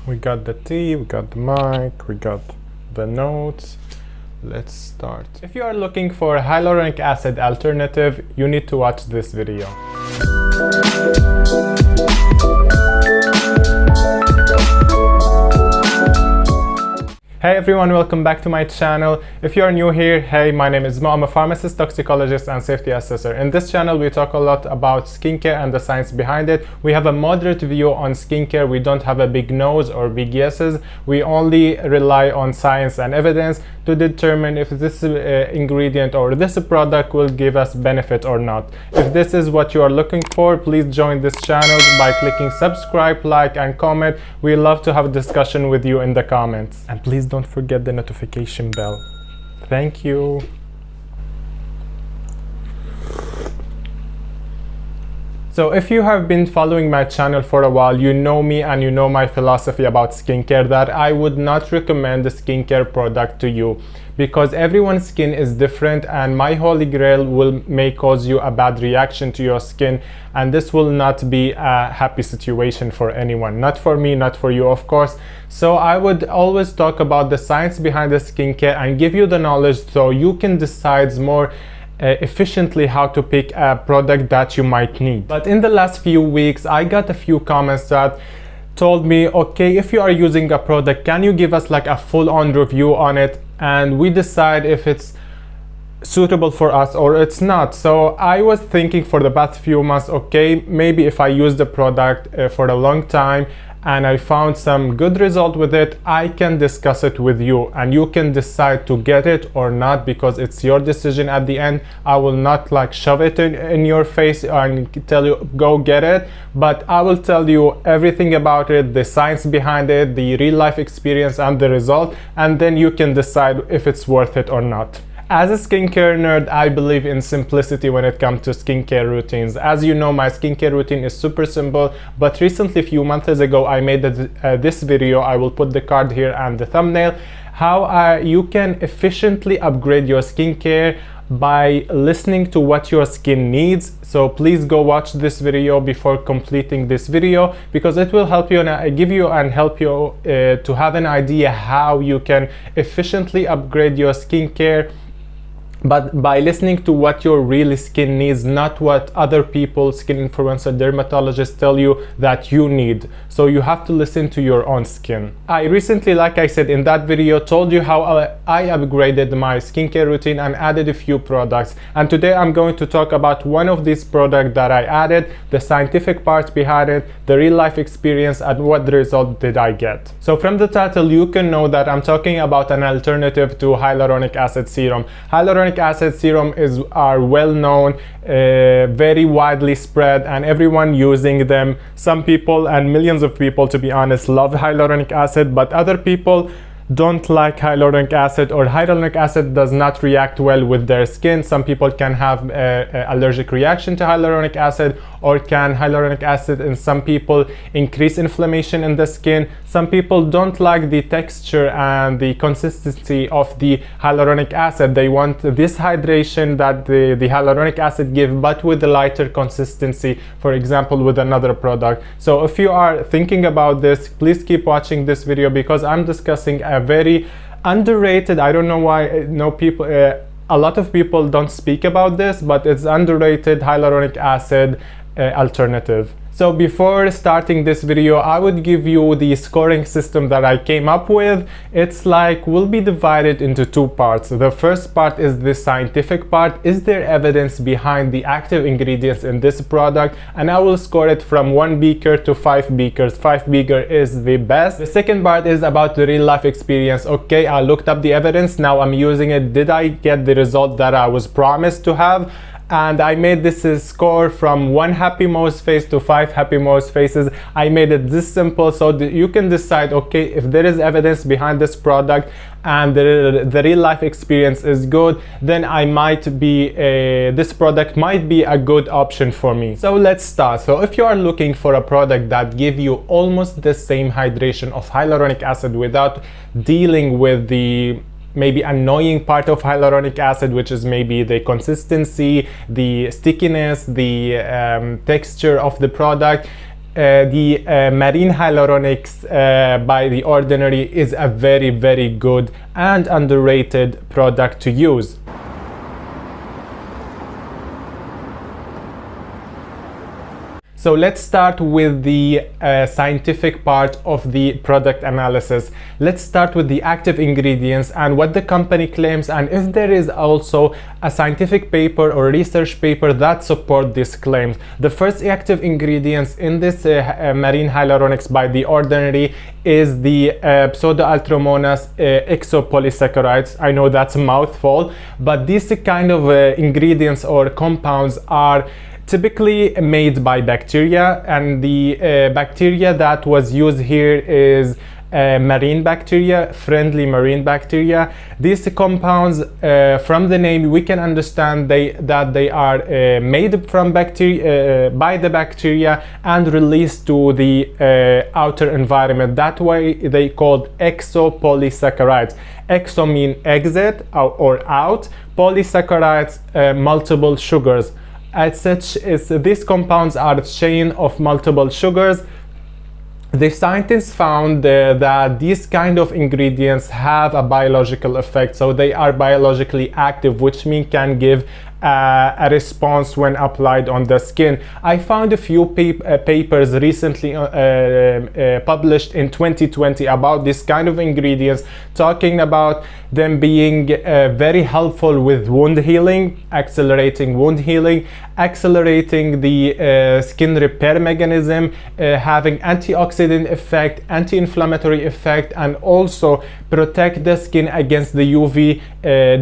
We got the tea, we got the mic, we got the notes. Let's start. If you are looking for a hyaluronic acid alternative, you need to watch this video. Hey everyone, welcome back to my channel. If you are new here, hey, my name is Mo. I'm a pharmacist, toxicologist, and safety assessor. In this channel, we talk a lot about skincare and the science behind it. We have a moderate view on skincare. We don't have a big nose or big yeses. We only rely on science and evidence to determine if this ingredient or this product will give us benefit or not. If this is what you are looking for, please join this channel by clicking subscribe, like, and comment. We love to have a discussion with you in the comments. And please don't forget the notification bell. Thank you. So if you have been following my channel for a while, you know me and you know my philosophy about skincare, that I would not recommend a skincare product to you because everyone's skin is different, and my holy grail may cause you a bad reaction to your skin, and this will not be a happy situation for anyone. Not for me, not for you, of course. So I would always talk about the science behind the skincare and give you the knowledge so you can decide more efficiently how to pick a product that you might need. But in the last few weeks, I got a few comments that told me, okay, if you are using a product, can you give us like a full-on review on it, and we decide if it's suitable for us or it's not. So I was thinking for the past few months, okay, maybe if I use the product for a long time and I found some good result with it, I can discuss it with you and you can decide to get it or not, because it's your decision at the end. I will not like shove it in your face and tell you go get it, but I will tell you everything about it, the science behind it, the real life experience and the result, and then you can decide if it's worth it or not. As a skincare nerd, I believe in simplicity when it comes to skincare routines. As you know, my skincare routine is super simple, but recently, a few months ago, I made this video. I will put the card here and the thumbnail, how you can efficiently upgrade your skincare by listening to what your skin needs. So please go watch this video before completing this video, because it will help you and give you and help you to have an idea how you can efficiently upgrade your skincare, but by listening to what your real skin needs, not what other people, skin influencer, dermatologists tell you that you need. So you have to listen to your own skin. I recently, like I said in that video, told you how I upgraded my skincare routine and added a few products. And today I'm going to talk about one of these products that I added, the scientific part behind it, the real life experience, and what the result did I get. So from the title, you can know that I'm talking about an alternative to hyaluronic acid serum. Hyaluronic acid serum are well known, very widely spread, and everyone using them. Some people, and millions of people to be honest, love hyaluronic acid, but other people don't like hyaluronic acid, or hyaluronic acid does not react well with their skin. Some people can have allergic reaction to hyaluronic acid, or can hyaluronic acid in some people increase inflammation in the skin. Some people don't like the texture and the consistency of the hyaluronic acid. They want this hydration that the hyaluronic acid give, but with a lighter consistency, for example with another product. So if you are thinking about this, please keep watching this video, because I'm discussing a very underrated, I don't know why people a lot of people don't speak about this, but it's underrated hyaluronic acid alternative. So before starting this video, I would give you the scoring system that I came up with. It's like, will be divided into two parts. The first part is the scientific part. Is there evidence behind the active ingredients in this product? And I will score it from 1 beaker to 5 beakers. 5 beaker is the best. The second part is about the real life experience. Okay, I looked up the evidence. Now I'm using it. Did I get the result that I was promised to have? And I made this score from 1 happy Mo's face to 5 happy Mo's faces. I made it this simple so that you can decide, okay, if there is evidence behind this product and the real life experience is good, then I might be this product might be a good option for me. So let's start. So if you are looking for a product that give you almost the same hydration of hyaluronic acid without dealing with the maybe annoying part of hyaluronic acid, which is maybe the consistency, the stickiness, the texture of the product, the marine hyaluronics by The Ordinary is a very, very good and underrated product to use. So let's start with the scientific part of the product analysis. Let's start with the active ingredients and what the company claims, and if there is also a scientific paper or research paper that support these claims. The first active ingredients in this marine hyaluronics by The Ordinary is the pseudoaltromonas exopolysaccharides. I know that's a mouthful, but these kind of ingredients or compounds are typically made by bacteria, and the bacteria that was used here is marine bacteria, friendly marine bacteria. These compounds, from the name we can understand that they are made from bacteria by the bacteria and released to the outer environment. That way they called exopolysaccharides. Exo mean exit or out, polysaccharides multiple sugars. As such, these compounds are a chain of multiple sugars. The scientists found that these kind of ingredients have a biological effect, so they are biologically active, which means can give a response when applied on the skin. I found a few papers recently published in 2020 about this kind of ingredients, talking about them being very helpful with wound healing, accelerating wound healing, accelerating the skin repair mechanism, having antioxidant effect, anti-inflammatory effect, and also protect the skin against the UV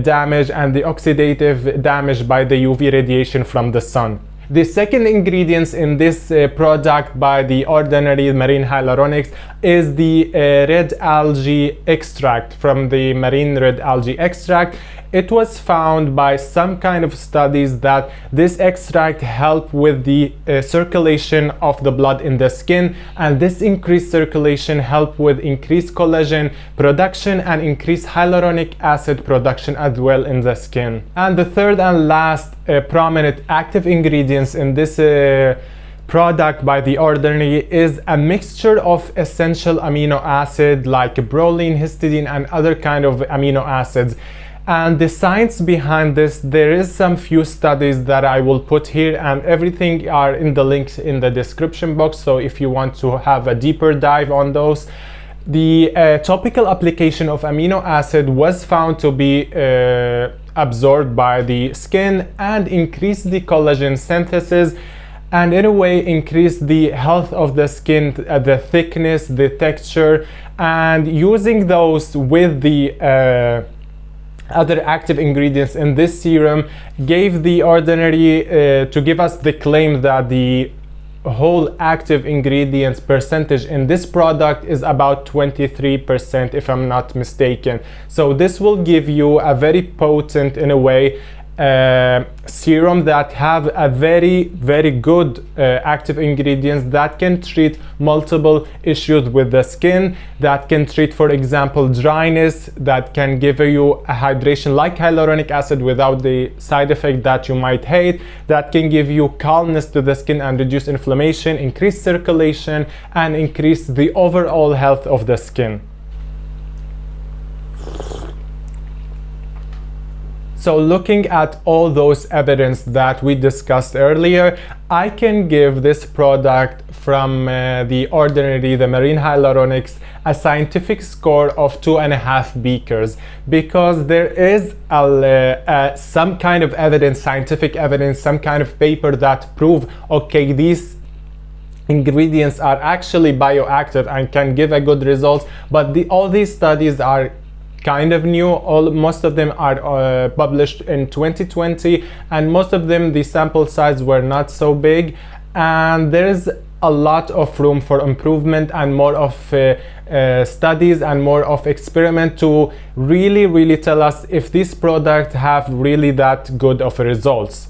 damage and the oxidative damage by the UV radiation from the sun. The second ingredients in this product by The Ordinary marine hyaluronics is the red algae extract. From the marine red algae extract, it was found by some kind of studies that this extract helped with the circulation of the blood in the skin, and this increased circulation helped with increased collagen production and increased hyaluronic acid production as well in the skin. And the third and last prominent active ingredients in this product by The Ordinary is a mixture of essential amino acid like proline, histidine, and other kind of amino acids. And the science behind this, there is some few studies that I will put here, and everything are in the links in the description box, so if you want to have a deeper dive on those. The topical application of amino acid was found to be absorbed by the skin and increase the collagen synthesis, and in a way increase the health of the skin, the thickness, the texture. And using those with the other active ingredients in this serum gave The Ordinary to give us the claim that the whole active ingredients percentage in this product is about 23%, if I'm not mistaken. So this will give you a very potent, in a way, serum that have a very, very good active ingredients that can treat multiple issues with the skin, that can treat, for example, dryness, that can give you a hydration like hyaluronic acid without the side effect that you might hate, that can give you calmness to the skin and reduce inflammation, increase circulation, and increase the overall health of the skin. So looking at all those evidence that we discussed earlier, I can give this product from The Ordinary, the marine hyaluronics, a scientific score of 2.5 beakers, because there is some kind of evidence, scientific evidence, some kind of paper that prove, okay, these ingredients are actually bioactive and can give a good result, but all these studies are kind of new. Most of them are published in 2020, and most of them the sample size were not so big, and there is a lot of room for improvement and more of studies and more of experiment to really tell us if these products have really that good of results.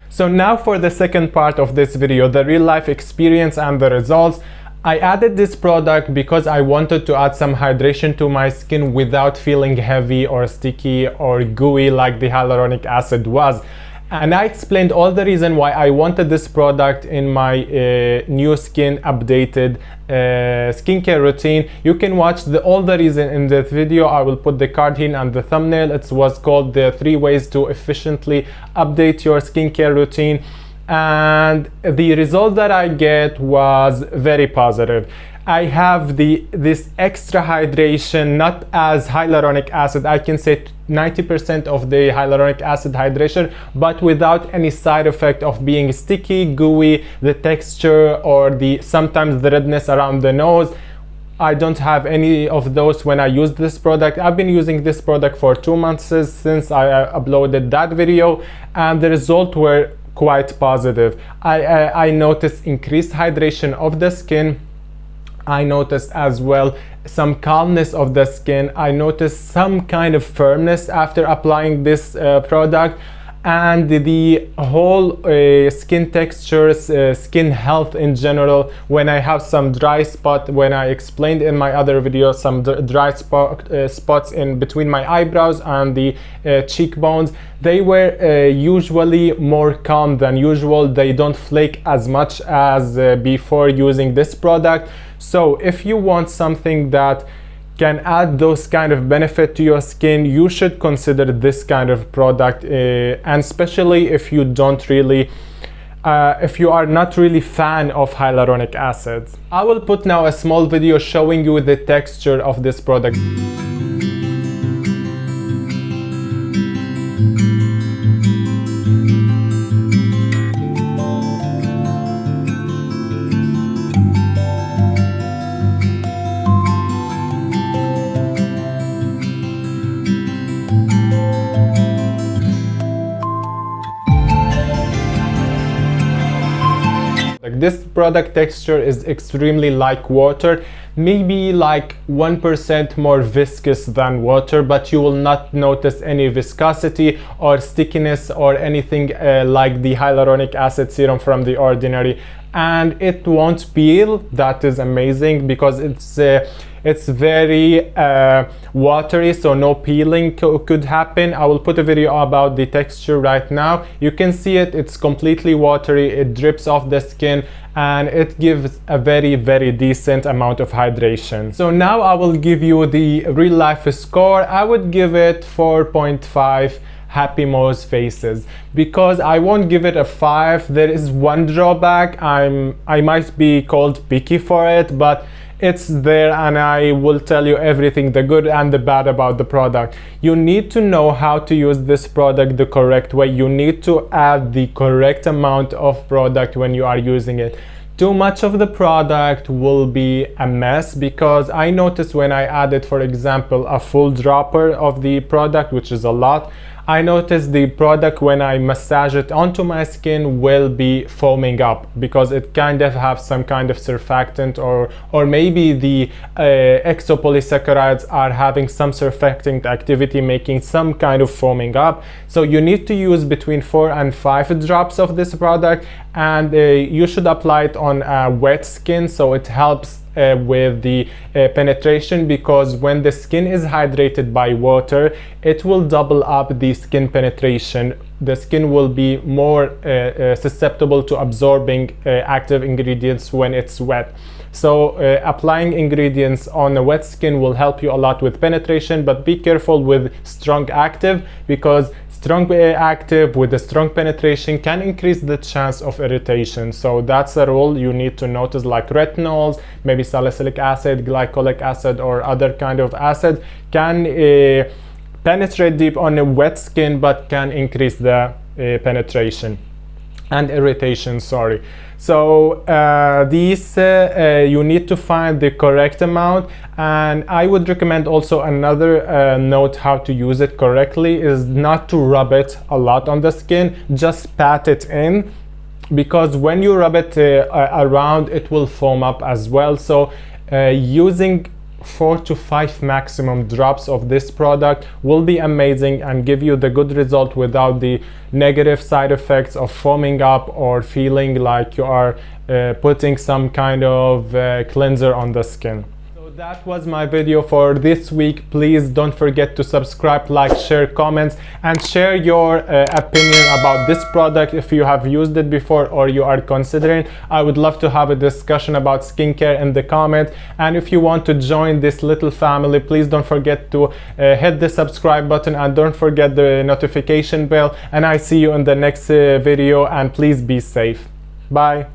So now for the second part of this video, the real life experience and the results. I added this product because I wanted to add some hydration to my skin without feeling heavy or sticky or gooey like the hyaluronic acid was. And I explained all the reason why I wanted this product in my new skin updated skincare routine. You can watch all the reason in this video. I will put the card here and the thumbnail. It was called the 3 ways to efficiently update your skincare routine, and the result that I get was very positive. I have this extra hydration, not as hyaluronic acid. I can say 90% of the hyaluronic acid hydration, but without any side effect of being sticky, gooey, the texture, or sometimes the redness around the nose. I don't have any of those when I use this product. I've been using this product for 2 months since I uploaded that video, and the results were quite positive. I noticed increased hydration of the skin. I noticed as well some calmness of the skin. I noticed some kind of firmness after applying this product, and the whole skin textures, skin health in general. When I have some dry spot, when I explained in my other video, some dry spots in between my eyebrows and the cheekbones, they were usually more calm than usual. They don't flake as much as before using this product. So if you want something that can add those kind of benefit to your skin, you should consider this kind of product, and especially if you don't really if you are not really fan of hyaluronic acids. I will put now a small video showing you the texture of this product. This product texture is extremely like water, maybe like 1% more viscous than water, but you will not notice any viscosity or stickiness or anything like the hyaluronic acid serum from The Ordinary. And it won't peel. That is amazing, because it's very watery, so no peeling could happen. I will put a video about the texture right now. You can see it's completely watery. It drips off the skin, and it gives a very decent amount of hydration. So now I will give you the real life score. I would give it 4.5 happy Mo's faces, because I won't give it a 5. There is one drawback. I might be called picky for it, but it's there, and I will tell you everything, the good and the bad about the product. You need to know how to use this product the correct way. You need to add the correct amount of product when you are using it. Too much of the product will be a mess, because I noticed when I added, for example, a full dropper of the product, which is a lot, I noticed the product, when I massage it onto my skin, will be foaming up, because it kind of have some kind of surfactant, or maybe the exopolysaccharides are having some surfactant activity, making some kind of foaming up. So you need to use between 4 and 5 drops of this product, and you should apply it on wet skin, so it helps with the penetration, because when the skin is hydrated by water, it will double up the skin penetration. The skin will be more susceptible to absorbing active ingredients when it's wet. So applying ingredients on a wet skin will help you a lot with penetration, but be careful with strong active, because strong active with a strong penetration can increase the chance of irritation. So that's a rule you need to notice, like retinols, maybe salicylic acid, glycolic acid, or other kind of acid can penetrate deep on a wet skin, but can increase the penetration and irritation, sorry. So these you need to find the correct amount, and I would recommend also another note how to use it correctly is not to rub it a lot on the skin, just pat it in, because when you rub it around, it will foam up as well. So using 4 to 5 maximum drops of this product will be amazing and give you the good result without the negative side effects of foaming up or feeling like you are putting some kind of cleanser on the skin. So that was my video for this week. Please don't forget to subscribe, like, share, comments, and share your opinion about this product if you have used it before or you are considering. I would love to have a discussion about skincare in the comments. And if you want to join this little family, please don't forget to hit the subscribe button and don't forget the notification bell. And I see you in the next video, and please be safe. Bye.